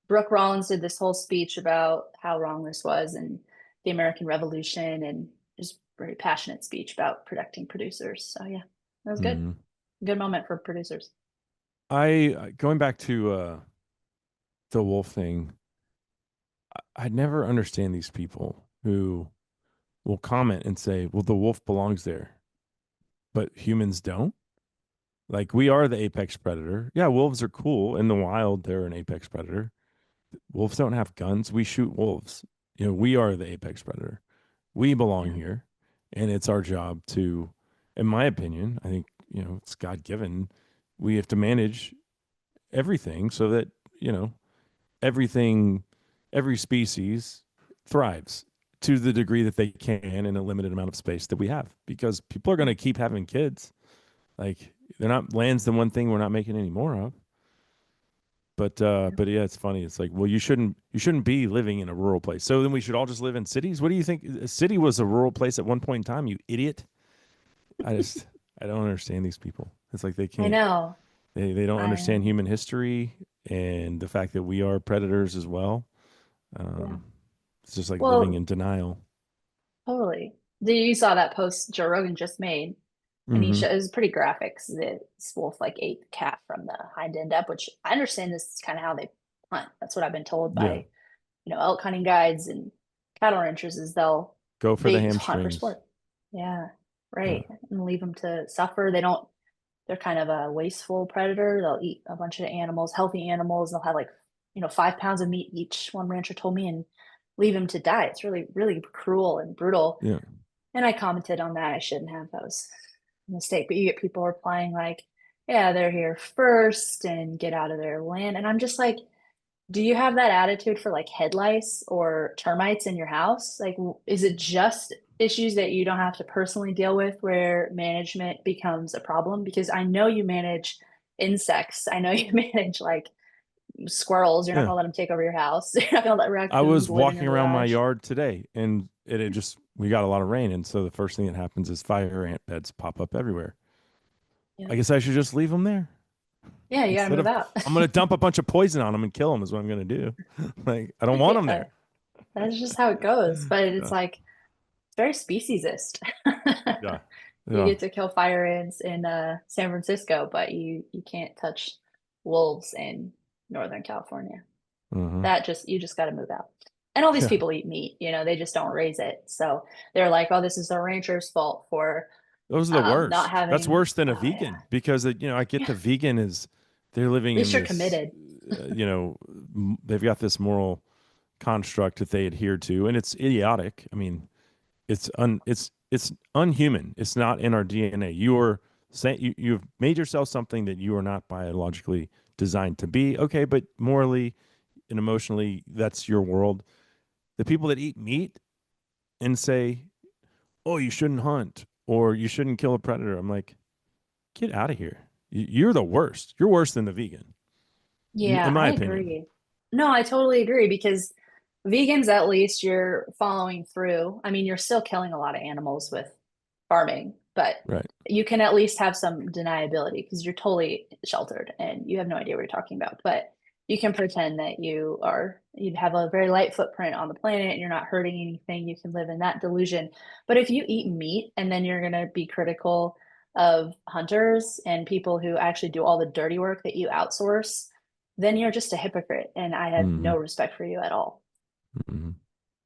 Brooke Rollins did this whole speech about how wrong this was and the American Revolution and just very passionate speech about protecting producers. So yeah, that was good. Hmm. Good moment for producers. Going back to the wolf thing, I never understand these people who will comment and say, "Well, the wolf belongs there, but humans don't." Like we are the apex predator. Yeah, wolves are cool in the wild. They're an apex predator. Wolves don't have guns. We shoot wolves. We are the apex predator. We belong Yeah. here, and it's our job to, in my opinion, I think it's God given. We have to manage everything so that you know everything, every species thrives to the degree that they can in a limited amount of space that we have. Because people are going to keep having kids. Like they're not land's the one thing we're not making any more of. But yeah, it's funny. It's like, well, you shouldn't be living in a rural place. So then we should all just live in cities. What do you think? A city was a rural place at one point in time. You idiot. I just I don't understand these people. It's like they I can't. know. They don't I understand human history and the fact that we are predators as well. Yeah. Um, it's just like living Well, in denial. totally. You saw that post Joe Rogan just made, and Hmm. it was pretty graphic. 'Cause this wolf like ate the cat from the hind end up, which I understand this is kind of how they hunt. That's what I've been told Yeah, by, elk hunting guides and cattle ranchers is go for the they hunt for hamstrings. sport. Yeah, Yeah, right. And leave them to suffer. They're kind of a wasteful predator. They'll eat a bunch of animals, healthy animals. They'll have like, 5 pounds of meat each, one rancher told me, and leave them to die. It's really, really cruel and brutal. yeah, And I commented on that. I shouldn't have. That was a mistake. But you get people replying like, yeah, they're here first and get out of their land. And I'm just like, do you have that attitude for like head lice or termites in your house? Like, is it just issues that you don't have to personally deal with where management becomes a problem? Because I know you manage insects. I know you manage like squirrels. You're not yeah. going to let them take over your house. You're not going to let I raccoons was live in walking your around my garage. yard today, and it just we got a lot of rain, and so the first thing that happens is fire ant beds pop up everywhere. Yeah. I guess I should just leave them there Yeah, you got to instead move of out. I'm gonna dump a bunch of poison on them and kill them is what I'm gonna do. Like I don't want them Yeah, there. that's just how it goes. But it's Yeah, like, it's very speciesist. yeah, You yeah. get to kill fire ants in San Francisco, but you can't touch wolves in Northern California. Uh-huh. You just got to move out. And all these Yeah, people eat meat, they just don't raise it. So they're like, oh, this is the rancher's fault for those are the not worst. That's having. worse than a Oh yeah, vegan because I get yeah. the vegan is they're living At in least you're this, committed. they've got this moral construct that they adhere to, and it's idiotic. I mean, it's unhuman. It's not in our DNA. You're saying you've made yourself something that you are not biologically designed to be. Okay, but morally and emotionally, that's your world. The people that eat meat and say, "Oh, you shouldn't hunt or you shouldn't kill a predator," I'm like, get out of here. You're the worst. You're worse than the vegan, in Yeah, my I opinion. agree. No, I totally agree because vegans, at least you're following through. I mean, you're still killing a lot of animals with farming, but Right. you can at least have some deniability because you're totally sheltered and you have no idea what you're talking about. But you can pretend that you'd have a very light footprint on the planet and you're not hurting anything. You can live in that delusion. But if you eat meat and then you're going to be critical of hunters and people who actually do all the dirty work that you outsource, then you're just a hypocrite. And I have Mm-hmm. no respect for you at all. Mm-hmm.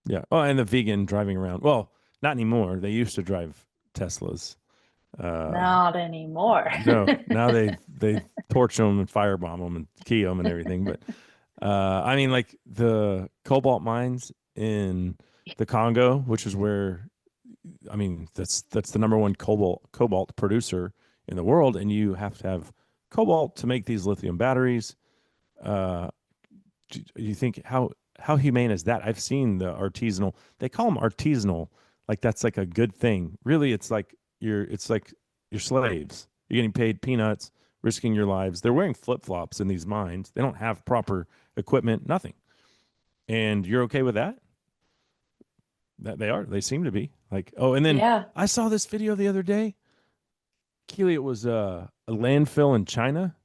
Yeah. Oh, and the vegan driving around. Well, not anymore. They used to drive Teslas. Uh, Not anymore. no, now they torch them and firebomb them and key them and everything. But I mean, like the cobalt mines in the Congo, which is where I mean that's the number one cobalt producer in the world, and you have to have cobalt to make these lithium batteries. Uh, you think how humane is that? I've seen the artisanal. They call them artisanal, like that's like a good thing. Really, it's like you're slaves. You're getting paid peanuts, risking your lives. They're wearing flip flops in these mines. They don't have proper equipment, nothing. And you're okay with that? That they are. They seem to be like. Oh, and then Yeah. I saw this video the other day. Keely, it was a landfill in China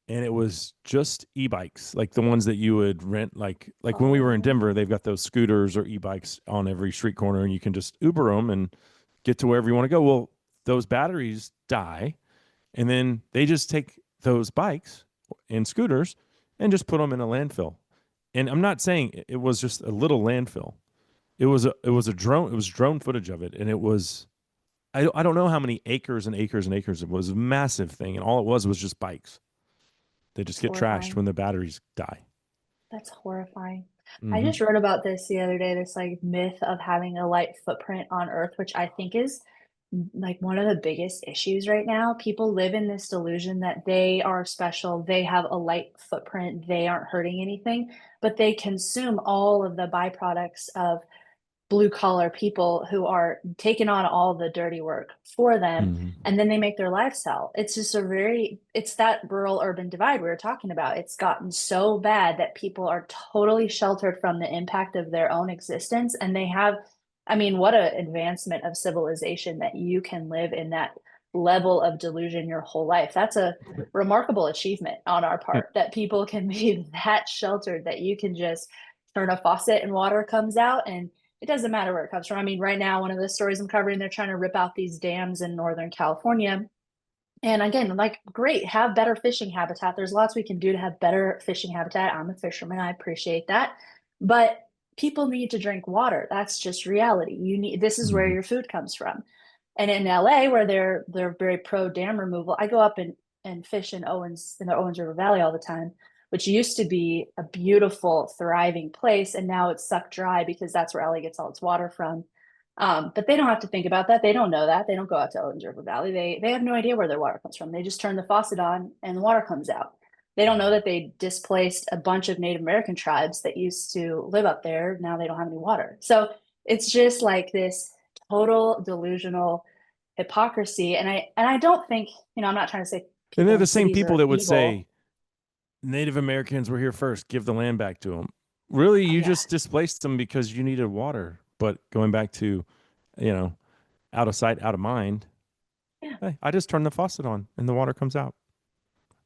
and it was just e-bikes like the ones that you would rent like when we were in Oh, Denver they've got those scooters or e-bikes on every street corner and you can just Uber them and get to wherever you want to go. Well, those batteries die and then they just take those bikes and scooters and just put them in a landfill. And I'm not saying it was just a little landfill. It was a drone, it was drone footage of it, and it was I don't know how many acres and acres and acres. It was a massive thing, and all it was just bikes. They just It's get trashed horrifying. when the batteries die. That's horrifying. I Hmm. just wrote about this the other day, this like myth of having a light footprint on Earth, which I think is like one of the biggest issues right now. People live in this delusion that they are special, they have a light footprint, they aren't hurting anything, but they consume all of the byproducts of blue collar people who are taking on all the dirty work for them, Hmm. and then they make their lifestyle. It's just it's that rural urban divide we were talking about. It's gotten so bad that people are totally sheltered from the impact of their own existence, and they have, I mean, what an advancement of civilization that you can live in that level of delusion your whole life. That's a remarkable achievement on our part, that people can be that sheltered that you can just turn a faucet and water comes out, and it doesn't matter where it comes from. I mean, right now, one of the stories I'm covering, they're trying to rip out these dams in Northern California. And again, like, great, have better fishing habitat. There's lots we can do to have better fishing habitat. I'm a fisherman, I appreciate that. But people need to drink water. That's just reality. This is where Hmm. your food comes from. And in LA, where they're very pro dam removal, I go up and fish in the Owens River Valley all the time, which used to be a beautiful, thriving place, and now it's sucked dry because that's where LA gets all its water from. But they don't have to think about that. They don't know that. They don't go out to Owens River Valley. They have no idea where their water comes from. They just turn the faucet on and the water comes out. They don't know that they displaced a bunch of Native American tribes that used to live up there. Now they don't have any water. So it's just like this total delusional hypocrisy. And I don't think, I'm not trying to say And people they're in the same cities people are that would evil. say Native Americans were here first, give the land back to them. Really, Oh you yeah. just displaced them because you needed water. But going back to, you know, out of sight, out of mind, Yeah. hey, I just turn the faucet on and the water comes out.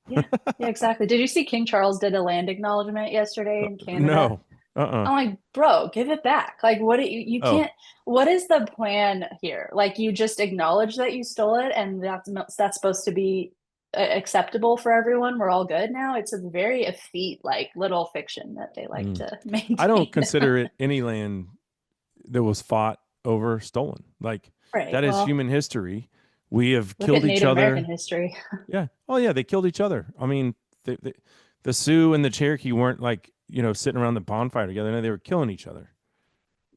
Yeah. Yeah, exactly. Did you see King Charles did a land acknowledgement yesterday in Canada? No. Uh-uh. I'm like, bro, give it back. Like, you Oh. can't, what is the plan here? Like, you just acknowledge that you stole it and that's supposed to be acceptable for everyone. We're all good now. It's a very effete, like, little fiction that they like Mm. to I don't maintain. consider it any land that was fought over stolen. Like Right. that is Well, human history. We have look at killed each Native American other. history. Yeah. Oh yeah, they killed each other. I mean, the Sioux and the Cherokee weren't like, sitting around the bonfire together. No, they were killing each other.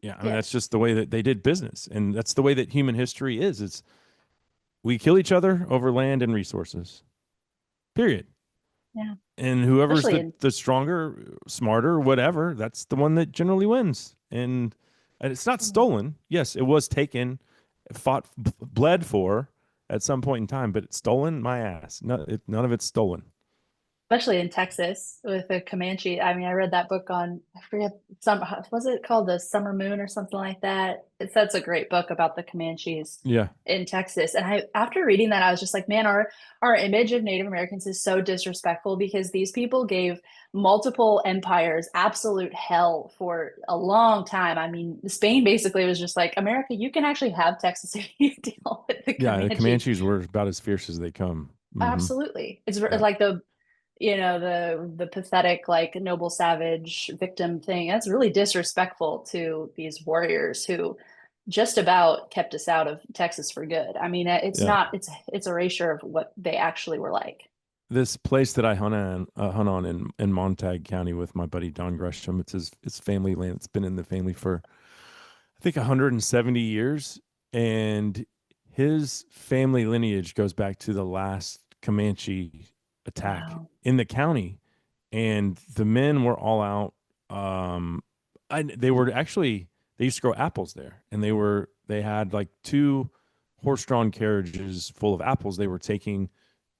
Yeah, I mean that's Yes. just the way that they did business, and that's the way that human history is. It's we kill each other over land and resources. Period. Yeah. And whoever's Especially the stronger, smarter, whatever, that's the one that generally wins. And it's not in stolen. Yes, it was taken, fought, bled for at some point in time, but it's stolen my ass. None of it's stolen. especially in Texas with the Comanche. I mean, I read that book on, I forget, was it called The Summer Moon or something like that? That's a great book about the Comanches Yeah, in Texas. And after reading that, I was just like, man, our image of Native Americans is so disrespectful because these people gave multiple empires absolute hell for a long time. I mean, Spain basically was just like, America, you can actually have Texas if you deal with the yeah. The Comanches. Comanches were about as fierce as they come. Hmm. Absolutely. It's Yeah, like the pathetic like noble savage victim thing. That's really disrespectful to these warriors who just about kept us out of Texas for good. I mean, it's yeah. not it's erasure of what they actually were like. This place that I hunt on in Montague County with my buddy Don Gresham. It's family land. It's been in the family for I think 170 years, and his family lineage goes back to the last Comanche attack Wow. in the county, and the men were all out. They were actually they used to grow apples there, and they had like two horse-drawn carriages full of apples they were taking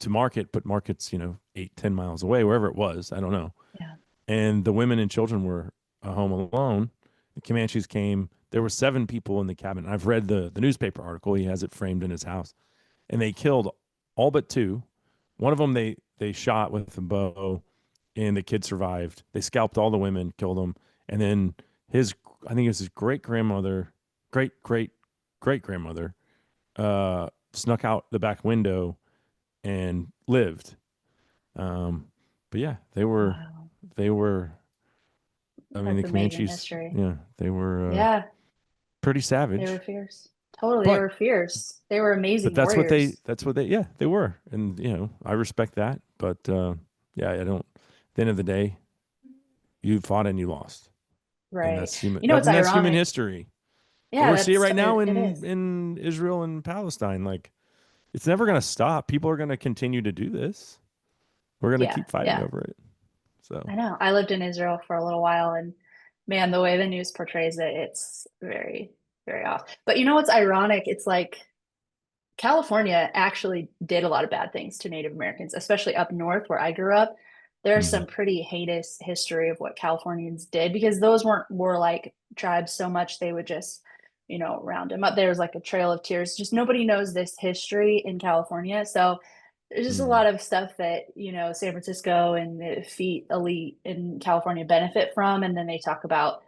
to market, but markets 8-10 miles away, wherever it was, I don't know. Yeah. And the women and children were home alone. The Comanches came. There were 7 people in the cabin. I've read the newspaper article. He has it framed in his house, and they killed all but 2. One of them they shot with a bow, and the kid survived. They scalped all the women, killed them, and then his I think it was his great grandmother, great grandmother, snuck out the back window and lived. Um, but yeah, Wow. they were I mean, the That's amazing Comanches, history. yeah, they were Yeah, pretty they were savage. fierce. Totally. They But were fierce. They were but amazing that's warriors. what they yeah, they were. And I respect that. But yeah, I don't at the end of the day, you fought and you lost. And Right. that's human You know what's that's human ironic? history. And Yeah, we're seeing it right now it in is. Israel and Palestine. Like it's never going to stop. People are going to continue to do this. We're going to Yeah, keep fighting yeah. over it. So, I know. I lived in Israel for a little while, and man, the way the news portrays it, it's very, very off. But you know what's ironic? It's like California actually did a lot of bad things to Native Americans, especially up north where I grew up. There's mhm, some pretty heinous history of what Californians did because those weren't warlike tribes so much they would just, round them up. There was like a trail of tears. Just nobody knows this history in California. So there's just a mhm, lot of stuff that, San Francisco and the feet elite in California benefit from. And then they talk about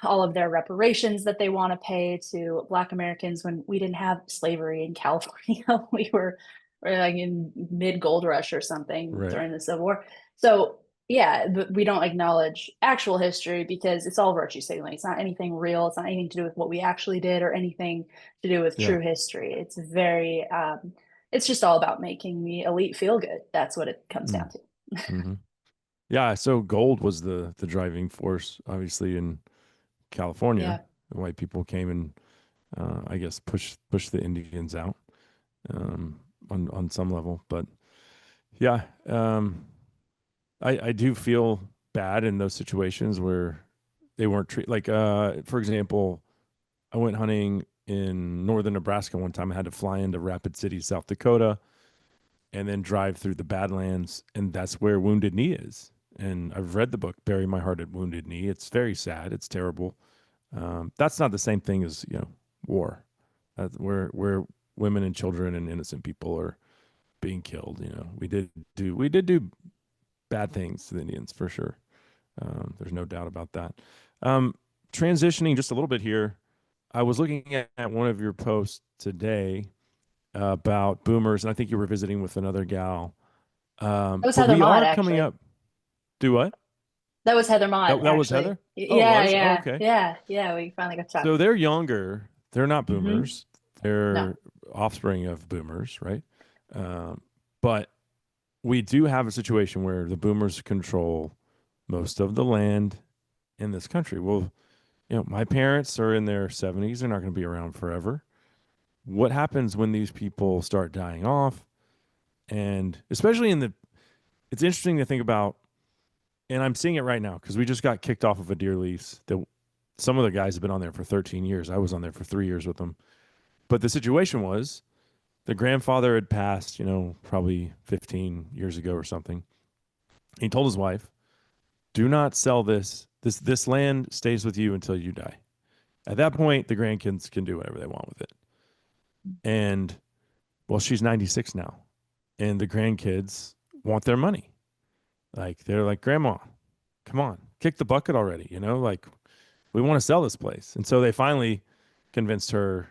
all of their reparations that they want to pay to Black Americans when we didn't have slavery in California. we're like in mid gold rush or something right. during the Civil War. So yeah, but we don't acknowledge actual history because it's all virtue signaling. It's not anything real. It's not anything to do with what we actually did or anything to do with Yeah. true history. It's just all about making the elite feel good. That's what it comes Mm, down to. mhm. Yeah. So gold was the driving force, obviously, in California. Yeah. The white people came and, I guess, push the Indians out on some level. But yeah, I do feel bad in those situations where they weren't treated. Like, for example, I went hunting in northern Nebraska one time. I had to fly into Rapid City, South Dakota, and then drive through the Badlands, and that's where Wounded Knee is. And I've read the book "Bury My Heart at Wounded Knee." It's very sad. It's terrible. That's not the same thing as war, where women and children and innocent people are being killed. We did do bad things to the Indians for sure. There's no doubt about that. Um, Transitioning just a little bit here, I was looking at one of your posts today about boomers, and I think you were visiting with another gal. That was But Heather we Mod, are coming actually. up. Do what? That was Heather Mott, That was actually. Heather. Oh, it Yeah, was. Oh, yeah, okay. yeah, yeah. We finally got to talk. So they're younger. They're not Hmm. boomers. No. They're offspring of boomers, right? Um, but we do have a situation where the boomers control most of the land in this country. Well, my parents are in their 70s. They're not going to be around forever. What happens when these people start dying off? And especially it's interesting to think about, and I'm seeing it right now because we just got kicked off of a deer lease that some of the guys have been on there for 13 years. I was on there for 3 years with them. But the situation was the grandfather had passed, probably 15 years ago or something. He told his wife, do not sell this. This land stays with you until you die. At that point, the grandkids can do whatever they want with it. And well, she's 96 now, and the grandkids want their money. Like they're like, Grandma, come on, kick the bucket already. Like we want to sell this place. And so they finally convinced her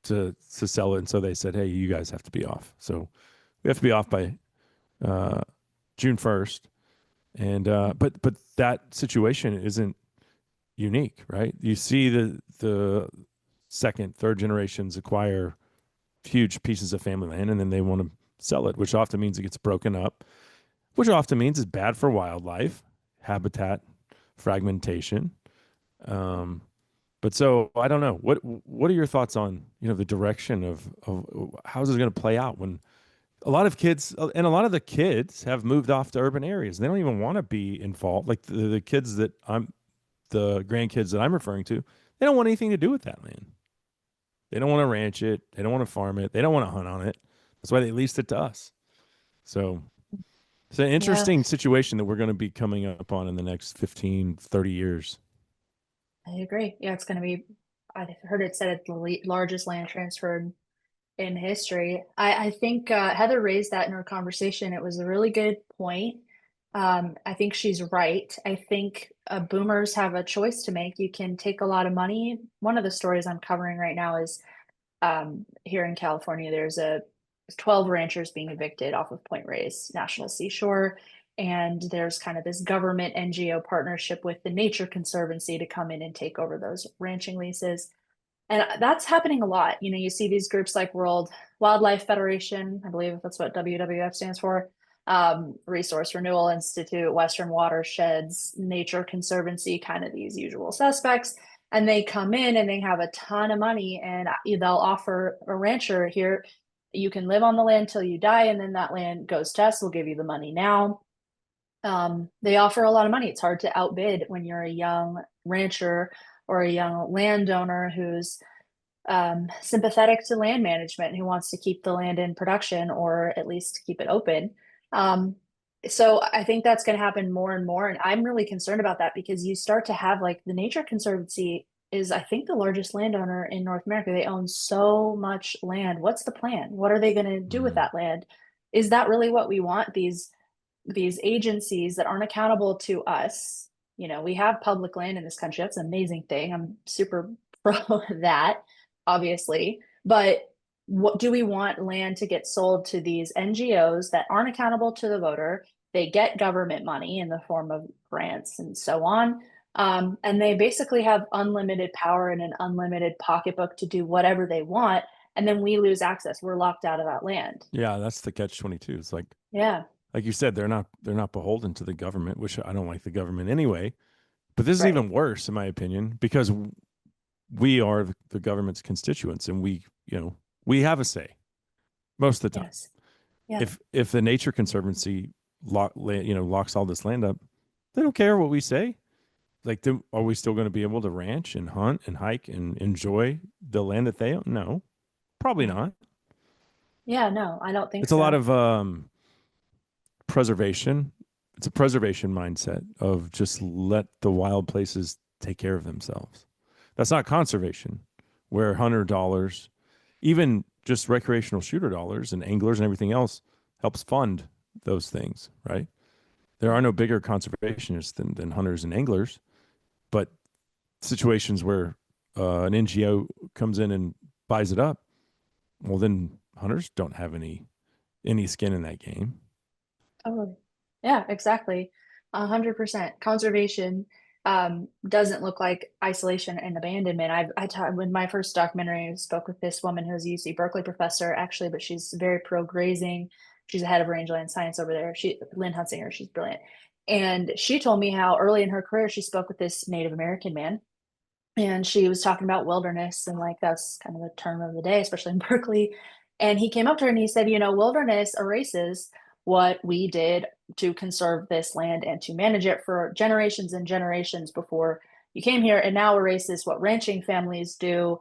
to sell it. And so they said, hey, you guys have to be off. So we have to be off by uh, June 1st. And but that situation isn't unique, right? You see the second, third generations acquire huge pieces of family land and then they want to sell it, which often means it gets broken up, which often means it's bad for wildlife, habitat fragmentation. Um, but so I don't know. What are your thoughts on the direction of how's this going to play out when a lot of kids and a lot of the kids have moved off to urban areas. They don't even want to be involved. Like the kids that the grandkids that I'm referring to, they don't want anything to do with that land. They don't want to ranch it. They don't want to farm it. They don't want to hunt on it. That's why they leased it to us. So it's an Yeah, interesting situation that we're going to be coming up on in the next 15, 30 years. I agree. Yeah, it's going to be, I heard it said it's the largest land transfer in history. I think Heather raised that in her conversation. It was a really good point. I think she's right. I think boomers have a choice to make. You can take a lot of money. One of the stories I'm covering right now is here in California, there's a 12 ranchers being evicted off of Point Reyes National Seashore. And there's kind of this government NGO partnership with the Nature Conservancy to come in and take over those ranching leases. And that's happening a lot. You know, you see these groups like World Wildlife Federation, I believe that's what WWF stands for, Resource Renewal Institute, Western Watersheds, Nature Conservancy, kind of these usual suspects. And they come in and they have a ton of money, and they'll offer a rancher here, you can live on the land till you die, and then that land goes to us. We'll give you the money now. They offer a lot of money. It's hard to outbid when you're a young rancher or a young landowner who's sympathetic to land management, who wants to keep the land in production or at least keep it open. Um, so I think that's going to happen more and more. And I'm really concerned about that because you start to have like the Nature Conservancy is, I think, the largest landowner in North America. They own so much land. What's the plan? What are they going to do with Mm. that land? Is that really what we want? These agencies that aren't accountable to us. You know, we have public land in this country. That's an amazing thing. I'm super pro that, obviously. But what do we want land to get sold to these NGOs that aren't accountable to the voter? They get government money in the form of grants and so on. And they basically have unlimited power and an unlimited pocketbook to do whatever they want. And then we lose access. We're locked out of that land. Yeah, that's the catch 22. It's Yeah, like you said, they're not beholden to the government, which I don't like the government anyway. But this is right. even worse, in my opinion, because we are the government's constituents, and we have a say most of the time. Yes. Yeah. If the Nature Conservancy locks all this land up, they don't care what we say. Like, are we still going to be able to ranch and hunt and hike and enjoy the land that they own? No, probably Yeah. not. Yeah, no, I don't think It's a lot so. of preservation. It's a preservation mindset of just let the wild places take care of themselves. That's not conservation, where hunter dollars, even just recreational shooter dollars and anglers and everything else helps fund those things, right? There are no bigger conservationists than hunters and anglers, but situations where an NGO comes in and buys it up, well, then hunters don't have any skin in that game. Totally. Yeah, exactly. 100%. Conservation doesn't look like isolation and abandonment. I taught when my first documentary, I spoke with this woman who's a UC Berkeley professor, actually, but she's very pro grazing. She's the head of rangeland science over there. Lynn Hunsinger, she's brilliant. And she told me how early in her career she spoke with this Native American man, and she was talking about wilderness, and like that's kind of the term of the day, especially in Berkeley. And he came up to her and he said, you know, wilderness erases what we did to conserve this land and to manage it for generations and generations before you came here, and now erases what ranching families do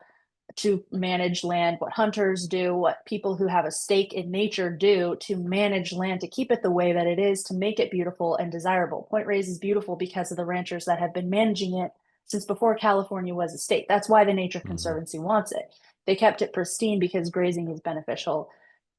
to manage land, what hunters do, what people who have a stake in nature do to manage land, to keep it the way that it is, to make it beautiful and desirable. Point Reyes is beautiful because of the ranchers that have been managing it since before California was a state. That's why the Nature Mm-hmm. Conservancy wants it. They kept it pristine because grazing is beneficial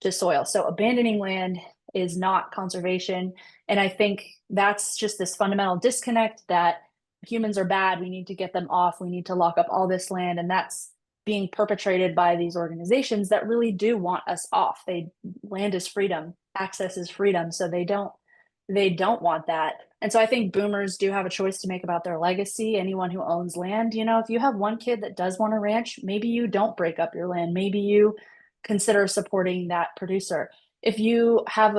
to soil. So abandoning land is not conservation. And I think that's just this fundamental disconnect that humans are bad. We need to get them off. We need to lock up all this land. And that's being perpetrated by these organizations that really do want us off. Land is freedom, access is freedom, so they don't want that. And so I think boomers do have a choice to make about their legacy. Anyone who owns land, you know, if you have one kid that does want to ranch, maybe you don't break up your land. Maybe you consider supporting that producer. If you have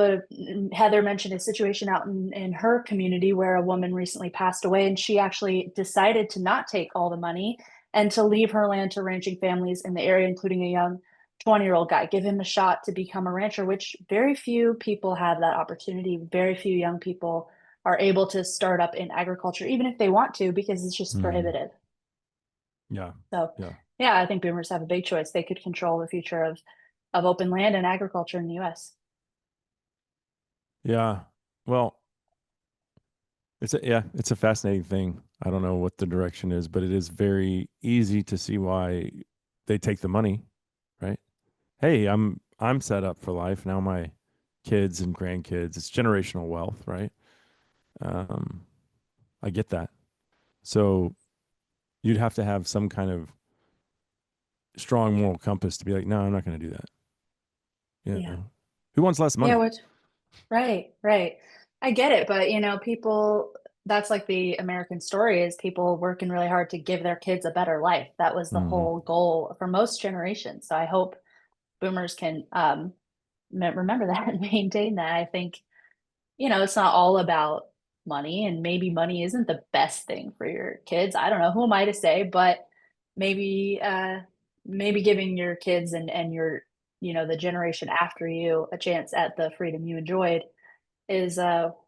Heather mentioned a situation out in her community where a woman recently passed away and she actually decided to not take all the money and to leave her land to ranching families in the area, including a young 20-year-old guy, give him a shot to become a rancher, which very few people have that opportunity. Very few young people are able to start up in agriculture, even if they want to, because it's just Mm. prohibitive. Yeah, So, yeah, yeah, I think boomers have a big choice. They could control the future of open land and agriculture in the US. yeah. Well, it's a fascinating thing. I don't know what the direction is, but it is very easy to see why they take the money, right? Hey, I'm set up for life now. My kids and grandkids, it's generational wealth, right? Um, I get that. So you'd have to have some kind of strong moral compass to be like, no, I'm not going to do that. You Yeah. know, who wants less Yeah, money? right, right. I get it, but you know, people. that's like the American story is people working really hard to give their kids a better life. That was the Hmm. whole goal for most generations. So I hope boomers can remember that and maintain that. I think, it's not all about money, and maybe money isn't the best thing for your kids. I don't know. Who am I to say? But maybe maybe giving your kids and your, the generation after you a chance at the freedom you enjoyed is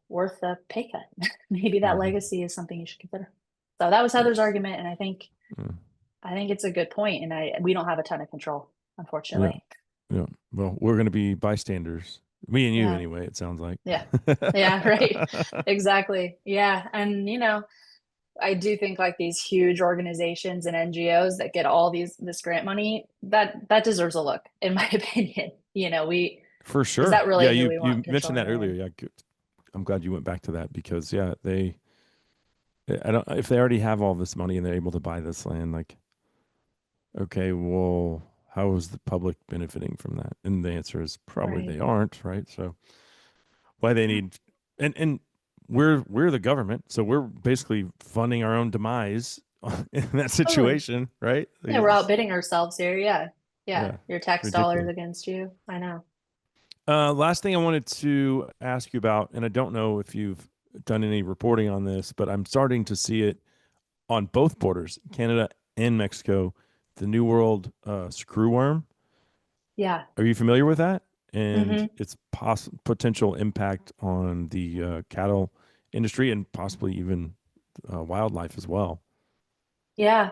worth a pay cut. Maybe that Hmm. legacy is something you should consider. So that was Heather's Yes. argument, and Mm. I think it's a good point, and I we don't have a ton of control, Yeah. unfortunately. Yeah. Well, we're going to be bystanders. Me and you, Yeah. anyway, it sounds like. Yeah. Yeah, right. Exactly. Yeah. And I do think like these huge organizations and NGOs that get all this grant money, that deserves a look, in my opinion. We For is sure. that Yeah, really who you we you want mentioned that controlling the earlier. land? Yeah, good. I'm glad you went back to that because yeah, I don't if they already have all this money and they're able to buy this land, like okay, well, how is the public benefiting from that? And the answer is probably Right. they aren't, right? So why they need and we're the government, so we're basically funding our own demise in that Totally. situation, right? Yeah, we're Because outbidding ourselves here. Yeah. Yeah. yeah, Your it's tax dollars ridiculous. against you. I know. Last thing I wanted to ask you about, and I don't know if you've done any reporting on this, but I'm starting to see it on both borders, Canada and Mexico, the New World screwworm. Yeah. Are you familiar with that? And Hmm. its potential impact on the cattle industry and possibly even wildlife as well. Yeah.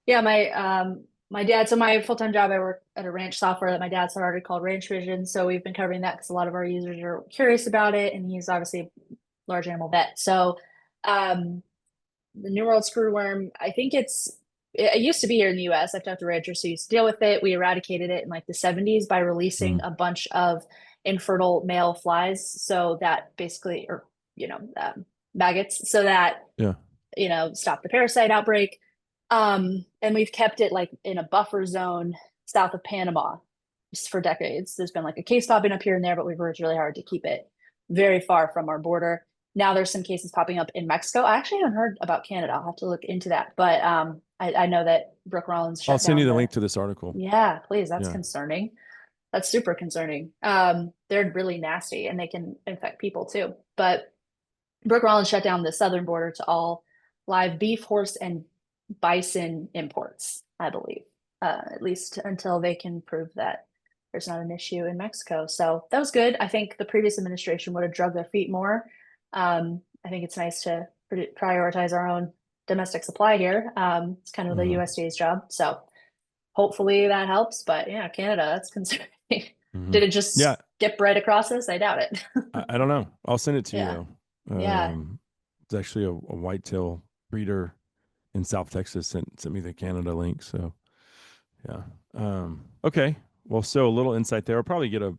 Yeah, my dad, so my full-time job, I work at a ranch software that my dad started called Ranch Vision. So we've been covering that because a lot of our users are curious about it, and he's obviously a large animal vet. So um the New World screwworm, I think it used to be here in the US. I've talked to ranchers who used to deal with it. We eradicated it in like the 70s by releasing Mm, a bunch of infertile male flies. So that basically, or maggots, so that yeah. stop the parasite outbreak. And we've kept it like in a buffer zone south of Panama just for decades. There's been like a case popping up here and there, but we've worked really hard to keep it very far from our border. Now there's some cases popping up in Mexico. I actually haven't heard about Canada. I'll have to look into that. But I know that Brooke Rollins I'll shut send you down the the. link to this article. Yeah, please. That's Yeah. concerning. That's super concerning. They're really nasty and they can infect people too. But Brooke Rollins shut down the southern border to all live beef, horse, and bison imports, I believe, at least until they can prove that there's not an issue in Mexico. So that was good. I think the previous administration would have drug their feet more. I think it's nice to prioritize our own domestic supply here. It's kind of the Uh-huh. USDA's job. So hopefully that helps. But yeah, Canada, that's concerning. Hmm. Did it just Yeah. skip right across us? I doubt it. I don't know. I'll send it to you Yeah. though. Yeah. It's actually a whitetail breeder in South Texas sent me the Canada link. So yeah. Okay. Well, so a little insight there. I'll probably get a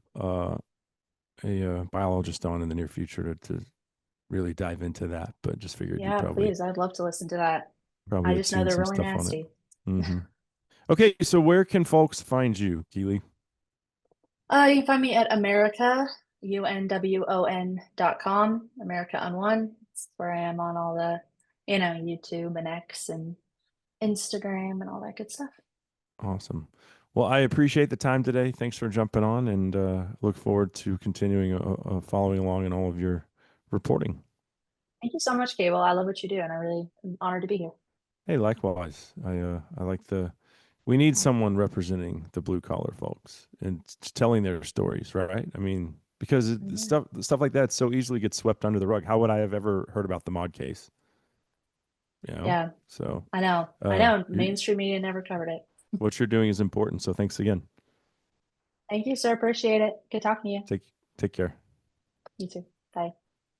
biologist on in the near future to really dive into that. But just figured you Yeah, please. I'd love to listen to that. probably I had just know seen they're some really stuff on it. nasty. Hmm. Okay. So where can folks find you, Keely? You can find me at UNWON.com, America on One. It's where I am on all the, YouTube and X and Instagram and all that good stuff. Awesome. Well, I appreciate the time today. Thanks for jumping on, and look forward to continuing following along in all of your reporting. Thank you so much, Cable. I love what you do, and I really am honored to be here. Hey, likewise. I like the. We need someone representing the blue collar folks and telling their stories, right? I mean, because Yeah. stuff like that so easily gets swept under the rug. How would I have ever heard about the mod case? You know. Yeah, So, I know. I uh, know. you, Mainstream media never covered it. what you're doing is important. So, thanks again. Thank you, sir. Appreciate it. Good talking to you. Take care. You too. Bye.